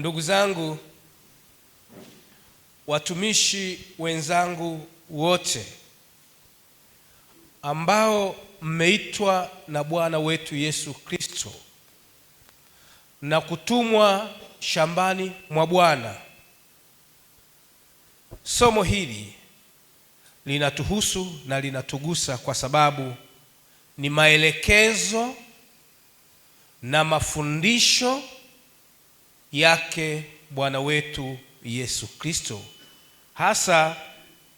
Ndugu zangu, watumishi wenzangu wote ambao mmeitwa na Bwana wetu Yesu Kristo na kutumwa shambani mwa Bwana, somo hili linatuhusu na linatugusa kwa sababu ni maelekezo na mafundisho yake Bwana wetu Yesu Kristo, hasa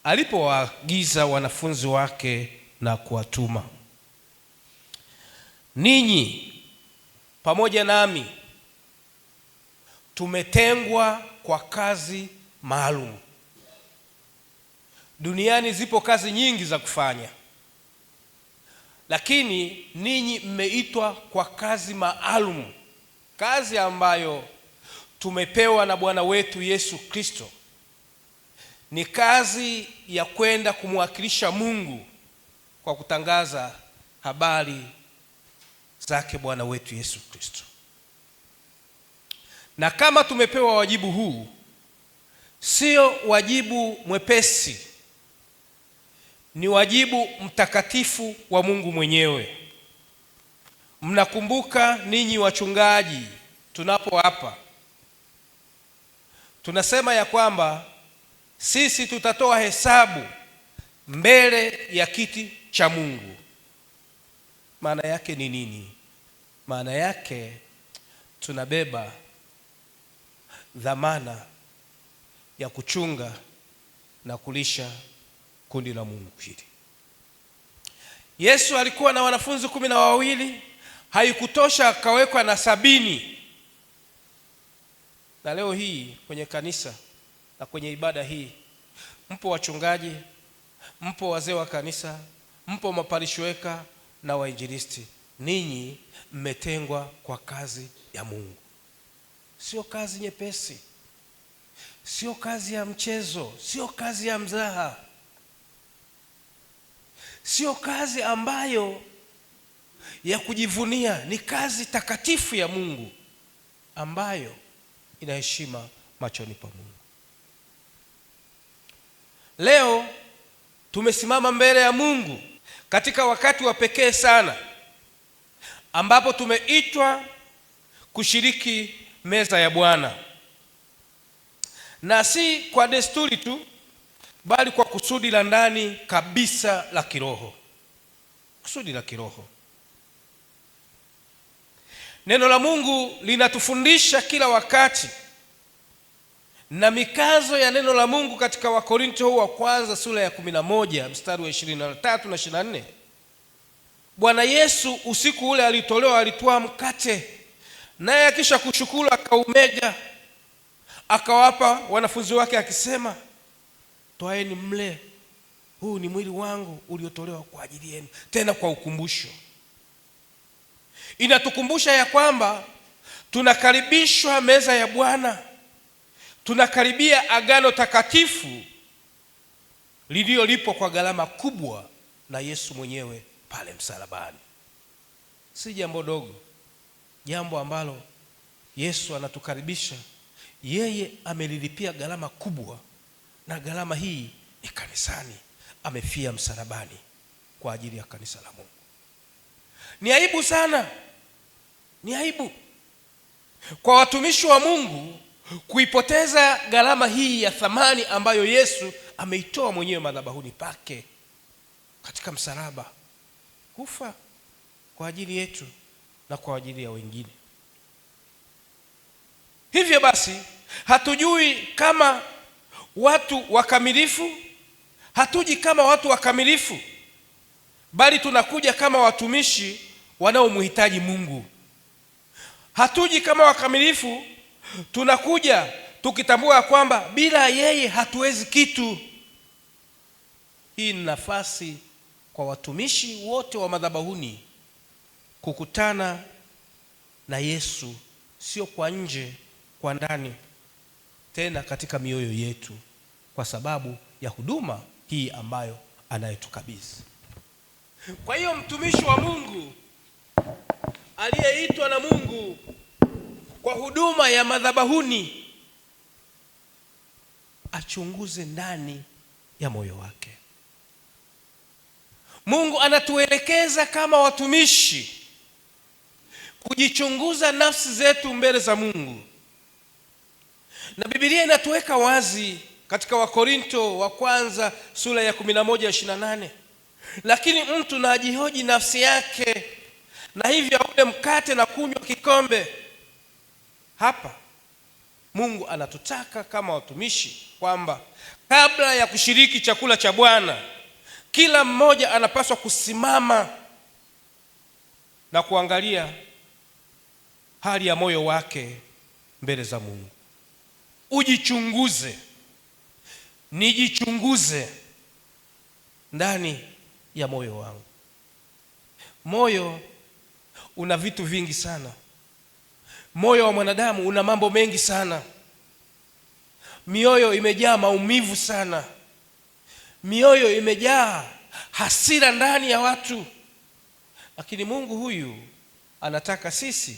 alipowaagiza wanafunzi wake na kuwatuma. Ninyi pamoja nami tumetengwa kwa kazi maalum. Duniani zipo kazi nyingi za kufanya, lakini ninyi mmeitwa kwa kazi maalum, kazi ambayo tumepewa na Bwana wetu Yesu Kristo. Ni kazi ya kwenda kumwakilisha Mungu kwa kutangaza habari zake Bwana wetu Yesu Kristo. Na kama tumepewa wajibu huu, sio wajibu mwepesi, ni wajibu mtakatifu wa Mungu mwenyewe. Mnakumbuka ninyi wachungaji, tunapoapa tunasema ya kwamba sisi tutatoa hesabu mbele ya kiti cha Mungu. Maana yake ni nini? Maana yake tunabeba dhamana ya kuchunga na kulisha kundi la Mungu hili. Yesu alikuwa na wanafunzi 12, haikutosha akawekwa na 70. Na leo hii kwenye kanisa na kwenye ibada hii mpo wachungaji, mpo wazee wa kanisa, mpo maparishweka na wainjilisti. Ninyi mmetengwa kwa kazi ya Mungu. Sio kazi nyepesi, sio kazi ya mchezo, sio kazi ya mzaha, sio kazi ambayo ya kujivunia. Ni kazi takatifu ya Mungu ambayo ina heshima machoni pa Mungu. Leo tumesimama mbele ya Mungu katika wakati wa pekee sana, ambapo tumeitwa kushiriki meza ya Bwana, na si kwa desturi tu, bali kwa kusudi la ndani kabisa la kiroho. Kusudi la kiroho. Neno la Mungu linatufundisha kila wakati, na mikazo ya neno la Mungu katika Wakorintho wa kwanza sura ya 11 mstari wa 23 na 24. Bwana Yesu usiku ule alitolewa, alitwaa mkate, naye akisha kushukuru akaumega, akawapa wanafunzi wake akisema, twaeni mle, huu ni mwili wangu uliotolewa kwa ajili yenu. Tena kwa ukumbusho. Inatukumbusha ya kwamba tunakaribishwa meza ya Bwana, tunakaribia agano takatifu lililolipwa kwa gharama kubwa na Yesu mwenyewe pale msalabani. Si jambo dogo, jambo ambalo Yesu anatukaribisha. Yeye amelilipia gharama kubwa, na gharama hii ni kanisani. Amefia msalabani kwa ajili ya kanisa la Mungu. Ni aibu sana, ni aibu kwa watumishi wa Mungu kuipoteza gharama hii ya thamani ambayo Yesu ameitoa mwenyewe madhabahuni pake katika msalaba, kufa kwa ajili yetu na kwa ajili ya wengine. Hivyo basi, hatujui kama watu wakamilifu, hatuji kama watu wakamilifu, bali tunakuja kama watumishi wanaomhitaji Mungu. Hatuji kama wakamilifu, tunakuja tukitambua kwamba bila yeye hatuwezi kitu. Hii ni nafasi kwa watumishi wote wa madhabahuni kukutana na Yesu, sio kwa nje, kwa ndani, tena katika mioyo yetu, kwa sababu ya huduma hii ambayo anayetukabidhi. Kwa hiyo mtumishi wa Mungu aliyeitwa na Mungu kwa huduma ya madhabahuni, achunguze ndani ya moyo wake. Mungu anatuelekeza kama watumishi kujichunguza nafsi zetu mbele za Mungu. Na Biblia inatuweka wazi katika Wakorinto wa kwanza sura ya 11:28, lakini mtu na ajihoji nafsi yake, na hivyo aule mkate na kunywa kikombe. Hapa Mungu anatutaka kama watumishi kwamba kabla ya kushiriki chakula cha Bwana, kila mmoja anapaswa kusimama na kuangalia hali ya moyo wake mbele za Mungu. Ujichunguze, nijichunguze ndani ya moyo wangu. Moyo una vitu vingi sana. Moyo wa mwanadamu una mambo mengi sana. Mioyo imejaa maumivu sana. Mioyo imejaa hasira ndani ya watu. Lakini Mungu huyu anataka sisi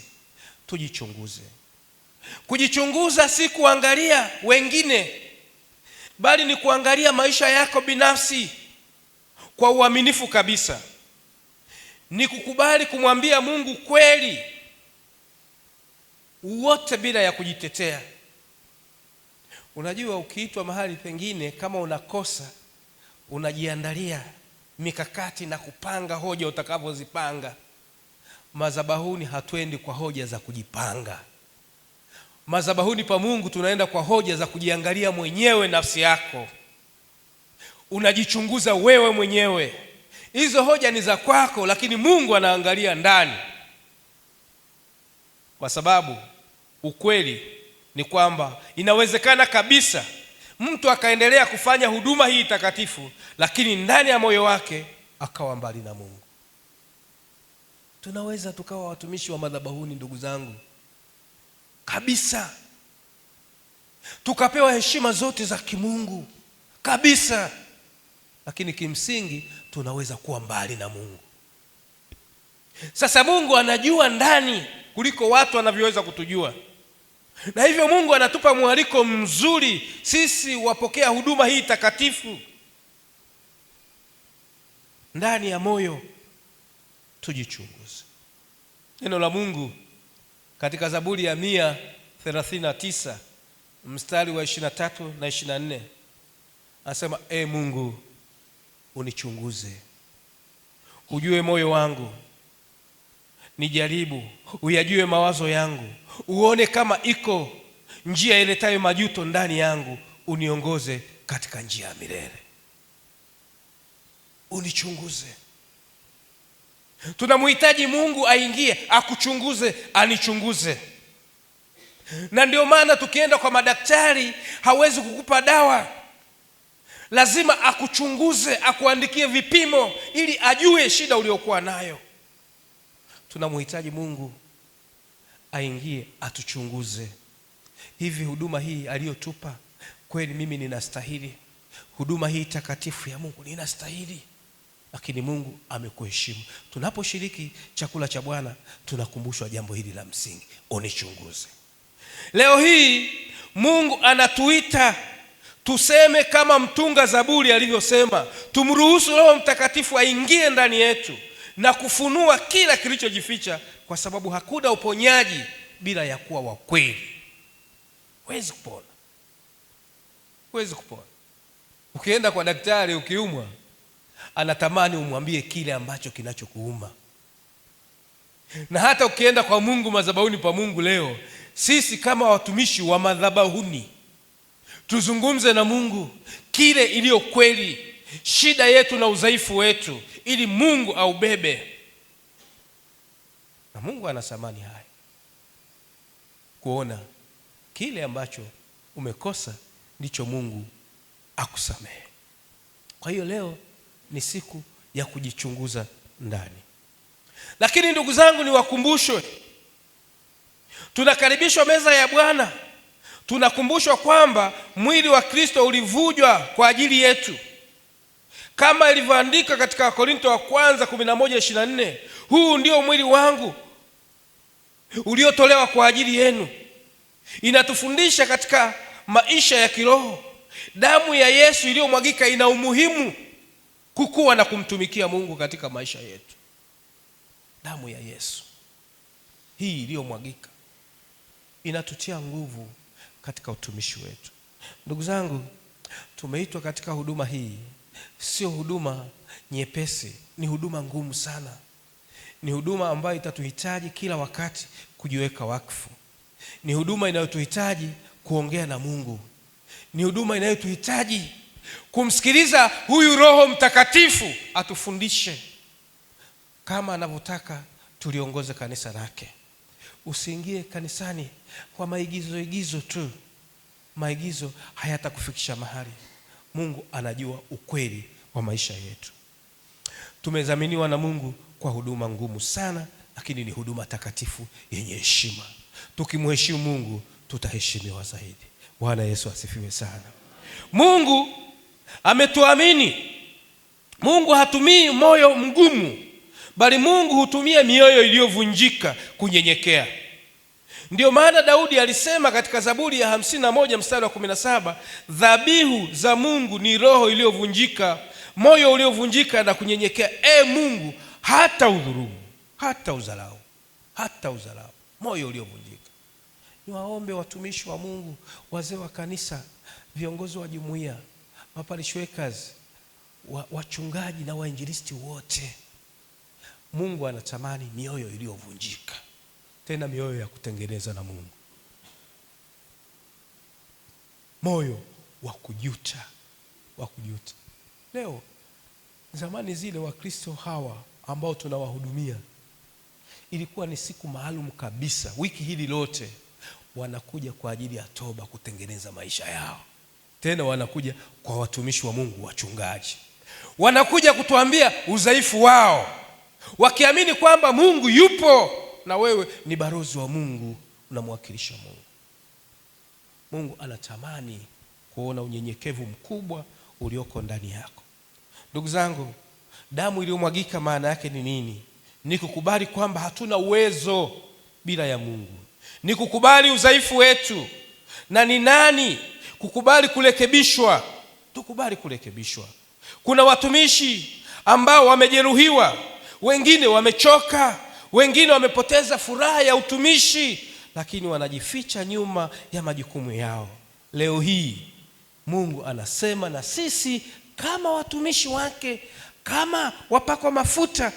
tujichunguze. Kujichunguza si kuangalia wengine, bali ni kuangalia maisha yako binafsi kwa uaminifu kabisa. Ni kukubali kumwambia Mungu kweli wote bila ya kujitetea. Unajua, ukiitwa mahali pengine kama unakosa, unajiandalia mikakati na kupanga hoja utakavyozipanga. Madhabahuni hatuendi kwa hoja za kujipanga. Madhabahuni pa Mungu tunaenda kwa hoja za kujiangalia mwenyewe nafsi yako. Unajichunguza wewe mwenyewe. Hizo hoja ni za kwako, lakini Mungu anaangalia ndani. Kwa sababu ukweli ni kwamba inawezekana kabisa mtu akaendelea kufanya huduma hii takatifu, lakini ndani ya moyo wake akawa mbali na Mungu. Tunaweza tukawa watumishi wa madhabahuni, ndugu zangu, kabisa, tukapewa heshima zote za kimungu kabisa, lakini kimsingi tunaweza kuwa mbali na Mungu. Sasa Mungu anajua ndani kuliko watu wanavyoweza kutujua, na hivyo Mungu anatupa mwaliko mzuri sisi wapokea huduma hii takatifu. Ndani ya moyo tujichunguze. Neno la Mungu katika Zaburi ya 139 mstari wa 23 na 24 anasema, Mungu unichunguze, ujue moyo wangu, nijaribu, uyajue mawazo yangu, uone kama iko njia iletayo majuto ndani yangu, uniongoze katika njia ya milele. Unichunguze. Tunamhitaji Mungu aingie akuchunguze, anichunguze. Na ndio maana tukienda kwa madaktari hawezi kukupa dawa. Lazima akuchunguze, akuandikie vipimo ili ajue shida uliokuwa nayo. Tunamhitaji Mungu aingie atuchunguze. Hivi huduma hii aliyotupa, kweli mimi ninastahili? Huduma hii takatifu ya Mungu ninastahili? Lakini Mungu amekuheshimu. Tunaposhiriki chakula cha Bwana tunakumbushwa jambo hili la msingi, unichunguze. Leo hii Mungu anatuita tuseme kama mtunga Zaburi alivyosema, tumruhusu Roho Mtakatifu aingie ndani yetu na kufunua kila kilichojificha, kwa sababu hakuna uponyaji bila ya kuwa wa kweli. Huwezi kupona. Huwezi kupona. Ukienda kwa daktari ukiumwa, anatamani umwambie kile ambacho kinachokuuma. Na hata ukienda kwa Mungu madhabahuni pa Mungu leo, sisi kama watumishi wa madhabahuni tuzungumze na Mungu kile iliyo kweli, shida yetu na udhaifu wetu, ili Mungu aubebe. Na Mungu anasamani haya, kuona kile ambacho umekosa ndicho Mungu akusamehe. Kwa hiyo leo ni siku ya kujichunguza ndani. Lakini ndugu zangu, niwakumbushwe, tunakaribishwa meza ya Bwana. Tunakumbushwa kwamba mwili wa Kristo ulivujwa kwa ajili yetu, kama ilivyoandika katika Wakorinto wa kwanza 11:24, huu ndio mwili wangu. uliotolewa kwa ajili yenu. Inatufundisha katika maisha ya kiroho, damu ya Yesu iliyomwagika ina umuhimu kukua na kumtumikia Mungu katika maisha yetu. Damu ya Yesu hii iliyomwagika inatutia nguvu katika utumishi wetu. Ndugu zangu, tumeitwa katika huduma hii. Sio huduma nyepesi, ni huduma ngumu sana. Ni huduma ambayo itatuhitaji kila wakati kujiweka wakfu. Ni huduma inayotuhitaji kuongea na Mungu. Ni huduma inayotuhitaji kumsikiliza huyu Roho Mtakatifu atufundishe kama anavyotaka tuliongoze kanisa lake. Usiingie kanisani kwa maigizo tu. Maigizo hayatakufikisha mahali. Mungu anajua ukweli wa maisha yetu. Tumezaminiwa na Mungu kwa huduma ngumu sana, lakini ni huduma takatifu yenye heshima. Tukimheshimu Mungu tutaheshimiwa zaidi. Bwana Yesu asifiwe sana. Mungu ametuamini. Mungu hatumii moyo mgumu, bali Mungu hutumia mioyo iliyovunjika kunyenyekea. Ndio maana Daudi alisema katika Zaburi ya 51 mstari wa 17, dhabihu za Mungu ni roho iliyovunjika, moyo uliovunjika na kunyenyekea. Mungu hata udhulumu, hata uzalau, moyo uliovunjika. Niwaombe watumishi wa Mungu, wazee wa kanisa, viongozi wa jumuiya, maparishwekers, wachungaji na wainjilisti wote, Mungu anatamani mioyo iliyovunjika, tena mioyo ya kutengeneza na Mungu, moyo wa kujuta. Leo zamani zile Wakristo hawa ambao tunawahudumia, ilikuwa ni siku maalum kabisa, wiki hili lote wanakuja kwa ajili ya toba, kutengeneza maisha yao. Tena wanakuja kwa watumishi wa Mungu, wachungaji, wanakuja kutuambia udhaifu wao, wakiamini kwamba Mungu yupo na wewe ni balozi wa Mungu, unamwakilisha Mungu. Mungu anatamani kuona unyenyekevu mkubwa ulioko ndani yako. Ndugu zangu, damu iliyomwagika maana yake ni nini? Ni kukubali kwamba hatuna uwezo bila ya Mungu. Ni kukubali udhaifu wetu. Na ni nani kukubali kurekebishwa? Tukubali kurekebishwa. Kuna watumishi ambao wamejeruhiwa, wengine wamechoka, wengine wamepoteza furaha ya utumishi, lakini wanajificha nyuma ya majukumu yao. Leo hii Mungu anasema na sisi kama watumishi wake, kama wapakwa mafuta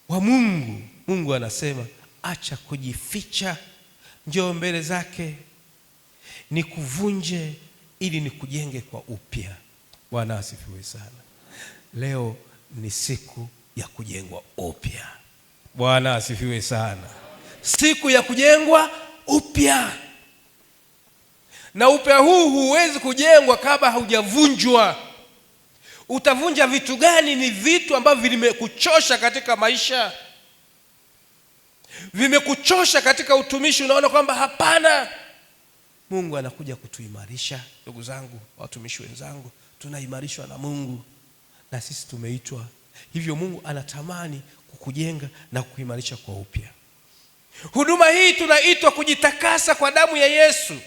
wa Mungu. Mungu anasema acha kujificha, njoo mbele zake nikuvunje ili nikujenge kwa upya. Bwana asifiwe sana. Leo ni siku ya kujengwa upya. Bwana asifiwe sana. Siku ya kujengwa upya. Na upya huu huwezi kujengwa kama haujavunjwa. Utavunja vitu gani? Ni vitu ambavyo vimekuchosha katika maisha, vimekuchosha katika utumishi. Unaona kwamba hapana, Mungu anakuja kutuimarisha. Ndugu zangu, watumishi wenzangu, tunaimarishwa na Mungu, na sisi tumeitwa hivyo. Mungu anatamani kukujenga na kukuimarisha kwa upya. Huduma hii tunaitwa kujitakasa kwa damu ya Yesu.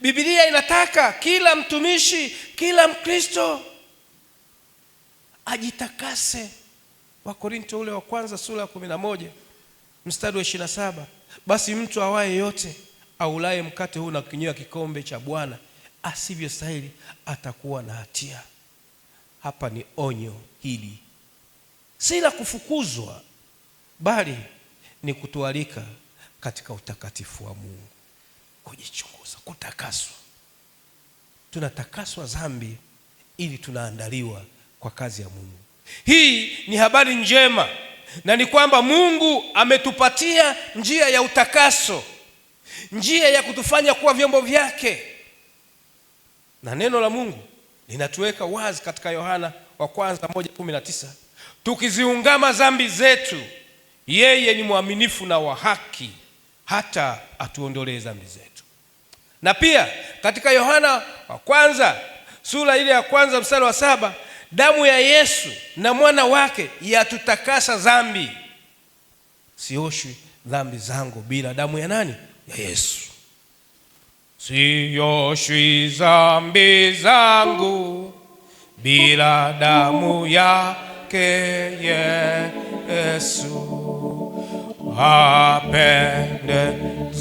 Biblia inataka kila mtumishi, kila Mkristo ajitakase. Wakorintho ule wa kwanza sura ya 11 mstari wa 27, basi mtu awaye yote aulaye mkate huu na kunywa kikombe cha Bwana asivyo stahili atakuwa na hatia. Hapa ni onyo hili, si la kufukuzwa, bali ni kutualika katika utakatifu wa Mungu, kujichunguza, kutakaswa. Tunatakaswa dhambi ili tunaandaliwa kwa kazi ya Mungu. Hii ni habari njema, na ni kwamba Mungu ametupatia njia ya utakaso, njia ya kutufanya kuwa vyombo vyake. Na neno la Mungu linatuweka wazi katika Yohana wa kwanza 1:19, tukiziungama dhambi zetu, yeye ni mwaminifu na wa haki hata atuondolee dhambi zetu. Na pia katika Yohana wa kwanza sura ile ya kwanza mstari wa 7, damu ya Yesu na mwana wake yatutakasa dhambi, sioshwi dhambi zangu bila damu ya nani? Ya Yesu. Sioshwi dhambi zangu bila damu yake Yesu.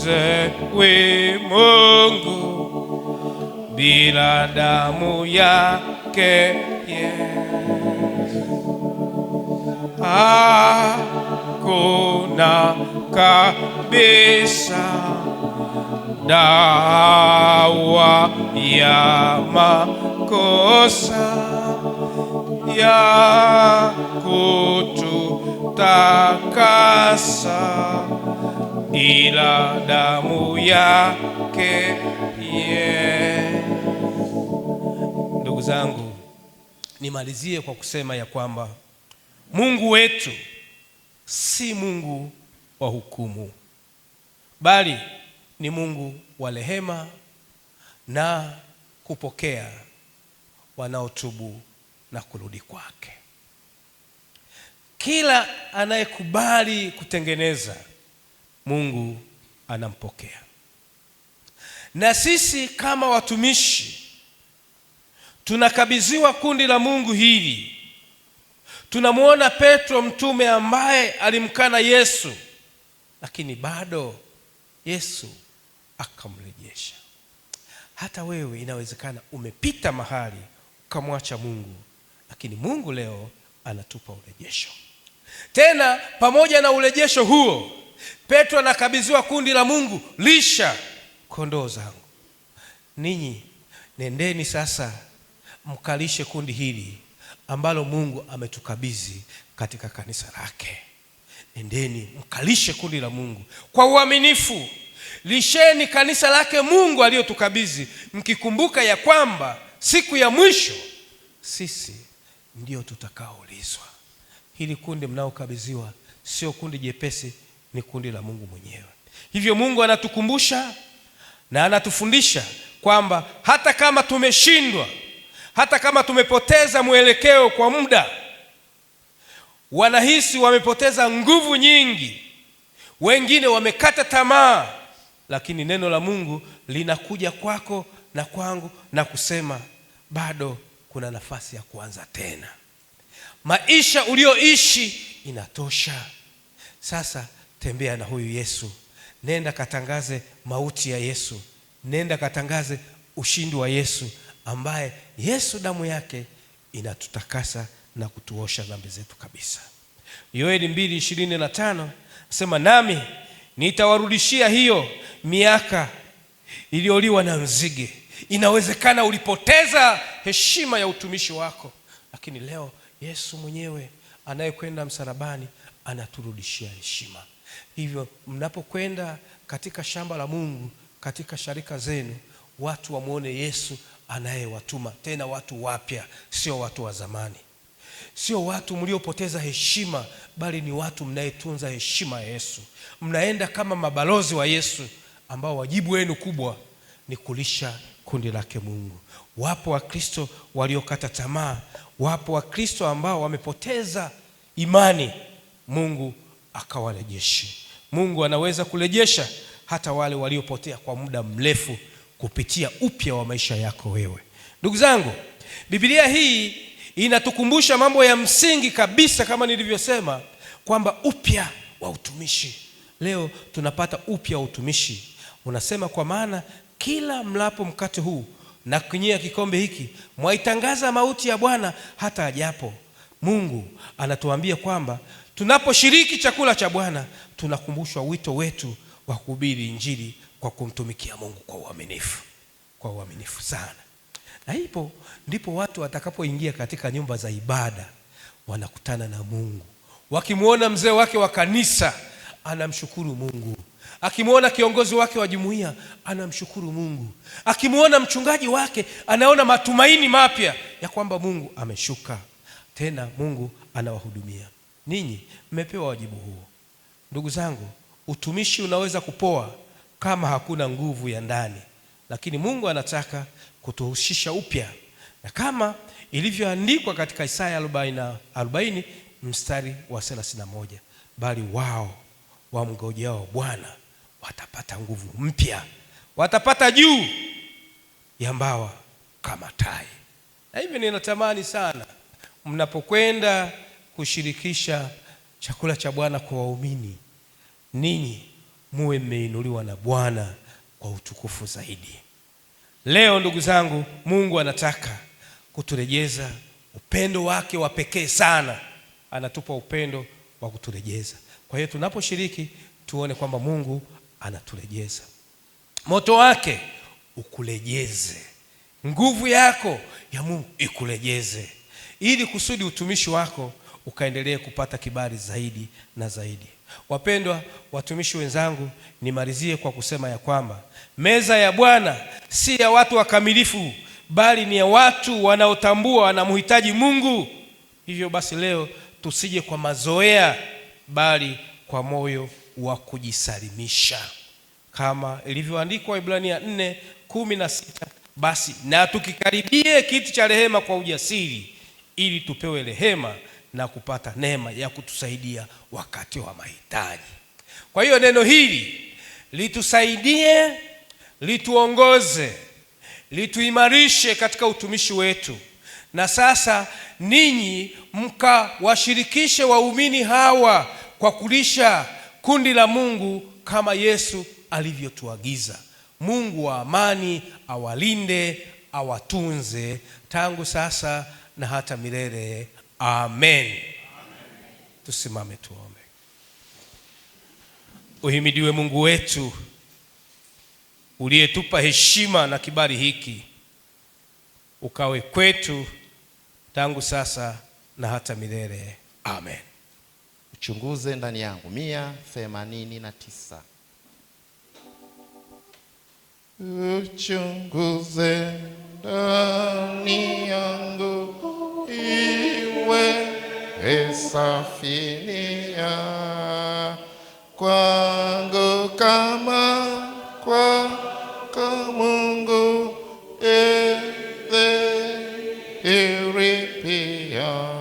Hapendezewi Mungu bila damu yake Yesu. Hakuna kabisa dawa ya makosa ya kututakasa ila damu yake Ndugu zangu, nimalizie kwa kusema ya kwamba Mungu wetu si Mungu wa hukumu, bali ni Mungu wa rehema na kupokea wanaotubu na kurudi kwake. Kila anayekubali kutengeneza, Mungu anampokea. Na sisi kama watumishi tunakabidhiwa kundi la Mungu hili. Tunamuona Petro mtume ambaye alimkana Yesu, lakini bado Yesu akamrejesha. Hata wewe inawezekana umepita mahali ukamwacha Mungu, lakini Mungu leo anatupa urejesho. Tena pamoja na urejesho huo, Petro anakabidhiwa kundi la Mungu, lisha kondoo zangu. Ninyi nendeni sasa mkalishe kundi hili ambalo Mungu ametukabidhi katika kanisa lake. Nendeni mkalishe kundi la Mungu kwa uaminifu. Lisheni kanisa lake Mungu aliyotukabidhi, mkikumbuka ya kwamba siku ya mwisho sisi ndio tutakaoulizwa. Hili kundi mnaokabidhiwa sio kundi jepesi, ni kundi la Mungu mwenyewe. Hivyo Mungu anatukumbusha na anatufundisha kwamba hata kama tumeshindwa, hata kama tumepoteza mwelekeo kwa muda, wanahisi wamepoteza nguvu nyingi, wengine wamekata tamaa, lakini neno la Mungu linakuja kwako na kwangu na kusema bado kuna nafasi ya kuanza tena. Maisha ulioishi inatosha. Sasa tembea na huyu Yesu. Nenda katangaze mauti ya Yesu. Nenda katangaze ushindi wa Yesu, ambaye Yesu damu yake inatutakasa na kutuosha dhambi zetu kabisa. Yoeli 2:25 nasema, nami nitawarudishia hiyo miaka iliyoliwa na nzige. Inawezekana ulipoteza heshima ya utumishi wako, lakini leo Yesu mwenyewe anayekwenda msalabani anaturudishia heshima. Hivyo mnapokwenda katika shamba la Mungu, katika sharika zenu, watu wamuone Yesu anayewatuma, tena watu wapya, sio watu wa zamani. Sio watu mliopoteza heshima, bali ni watu mnayetunza heshima ya Yesu. Mnaenda kama mabalozi wa Yesu, ambao wajibu wenu kubwa ni kulisha kundi lake Mungu. Wapo Wakristo waliokata tamaa, wapo Wakristo ambao wamepoteza imani, Mungu akawarejeshe. Mungu anaweza kurejesha hata wale waliopotea kwa muda mrefu kupitia upya wa maisha yako wewe. Ndugu zangu, Biblia hii inatukumbusha mambo ya msingi kabisa, kama nilivyosema kwamba upya wa utumishi. Leo tunapata upya wa utumishi. Unasema, kwa maana kila mlapo mkate huu na kunywea kikombe hiki mwaitangaza mauti ya Bwana hata ajapo. Mungu anatuambia kwamba tunaposhiriki chakula cha Bwana tunakumbushwa wito wetu wa kuhubiri Injili kwa kumtumikia Mungu kwa uaminifu, kwa uaminifu sana. Na hipo ndipo watu watakapoingia katika nyumba za ibada wanakutana na Mungu. Wakimuona mzee wake wa kanisa anamshukuru Mungu, akimuona kiongozi wake wa jumuiya anamshukuru Mungu, akimuona mchungaji wake anaona matumaini mapya ya kwamba Mungu ameshuka, tena Mungu anawahudumia. Ninyi mmepewa wajibu huo. Ndugu zangu, utumishi unaweza kupoa kama hakuna nguvu ya ndani, lakini Mungu anataka kutuhusisha upya, na kama ilivyoandikwa katika Isaya 40 mstari wa 31, bali wao wamngojao Bwana watapata nguvu mpya, watapata juu ya mbawa kama tai. Na hivyo ninatamani sana mnapokwenda kushirikisha chakula cha Bwana kwa waumini, ninyi muwe mmeinuliwa na Bwana kwa utukufu zaidi. Leo ndugu zangu, Mungu anataka kuturejeza upendo wake wa pekee sana. Anatupa upendo wa kuturejeza. Kwa hiyo tunaposhiriki tuone kwamba Mungu anaturejeza. Moto wake ukurejeze, nguvu yako ya Mungu ikurejeze, ili kusudi utumishi wako ukaendelee kupata kibali zaidi na zaidi. Wapendwa watumishi wenzangu, nimalizie kwa kusema ya kwamba meza ya Bwana si ya watu wakamilifu, bali ni ya watu wanaotambua wanamhitaji Mungu. Hivyo basi leo tusije kwa mazoea, bali kwa moyo wa kujisalimisha, kama ilivyoandikwa Ibrania 4:16, basi na tukikaribie kiti cha rehema kwa ujasiri, ili tupewe rehema na kupata neema ya kutusaidia wakati wa mahitaji. Kwa hiyo neno hili litusaidie, lituongoze, lituimarishe katika utumishi wetu. Na sasa ninyi mkawashirikishe waumini hawa kwa kulisha kundi la Mungu kama Yesu alivyotuagiza. Mungu wa amani awalinde, awatunze tangu sasa na hata milele. Amen. Tusimame tuombe. Uhimidiwe Mungu wetu uliyetupa heshima na kibali hiki, ukawe kwetu tangu sasa na hata milele. Amen. Uchunguze ndani yangu 189. Uchunguze ndani yangu iwe safinia kwangu kama kwako Mungu dhahiri pia.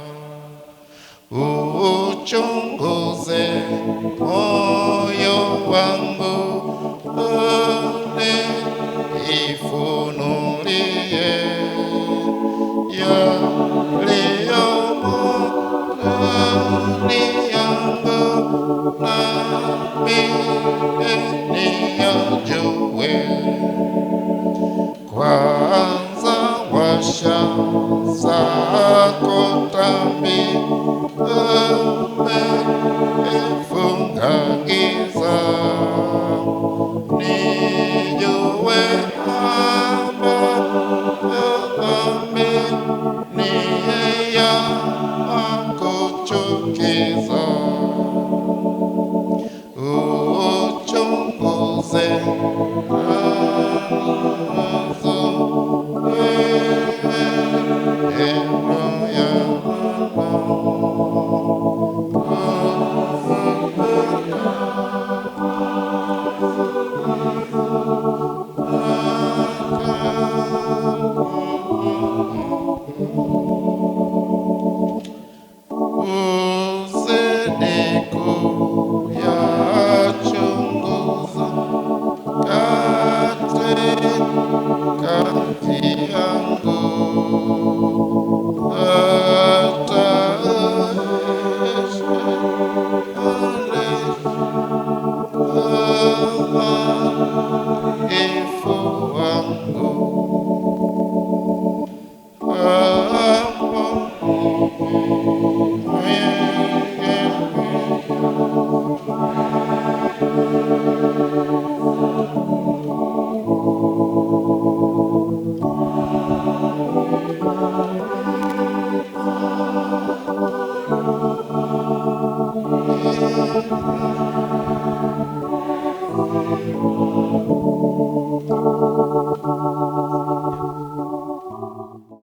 Uchunguze moyo wangu ifunulie yaliyomo ndani yangu, nami niyajue. Kwanza washa zako tambi